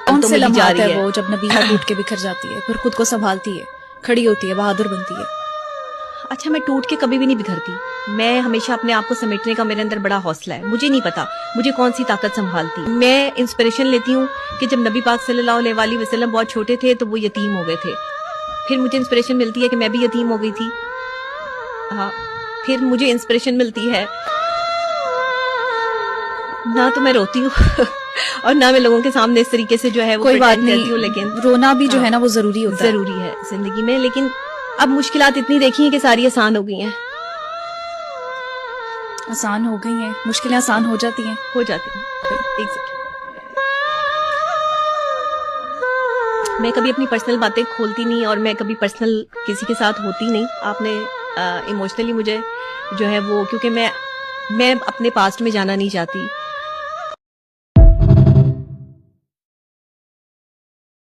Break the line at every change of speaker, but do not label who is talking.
کون سے لمحات ہے وہ جب نبیہہ ٹوٹ کے بکھر جاتی ہے، پھر خود کو سنبھالتی ہے، کھڑی ہوتی ہے، بہادر بنتی ہے؟
اچھا، میں ٹوٹ کے کبھی بھی نہیں بکھرتی. میں ہمیشہ اپنے آپ کو سمیٹنے کا میرے اندر بڑا حوصلہ ہے. مجھے نہیں پتا مجھے کون سی طاقت سنبھالتی. میں انسپریشن لیتی ہوں کہ جب نبی پاک صلی اللہ علیہ وآلہ وسلم بہت چھوٹے تھے تو وہ یتیم ہو گئے تھے. پھر مجھے انسپریشن ملتی ہے کہ میں بھی یتیم ہو گئی تھی. ہاں، پھر مجھے انسپریشن ملتی ہے نہ تو میں روتی ہوں اور نہ میں لوگوں کے سامنے اس طریقے سے جو ہے وہ
کوئی بات
کرتی ہوں،
نہیں،
لیکن
رونا بھی جو ہے نا وہ ضروری ہوتا ہے.
ضروری ہے زندگی میں. لیکن اب مشکلات اتنی دیکھی ہیں کہ ساری آسان ہو گئی ہیں.
آسان ہو گئی ہیں، مشکلیں آسان ہو جاتی ہیں.
ہو جاتی ہیں. ایک سیکنڈ، میں کبھی اپنی پرسنل باتیں کھولتی نہیں اور میں کبھی پرسنل کسی کے ساتھ ہوتی نہیں. آپ نے ایموشنلی مجھے جو ہے وہ، کیونکہ میں اپنے پاسٹ میں جانا نہیں چاہتی.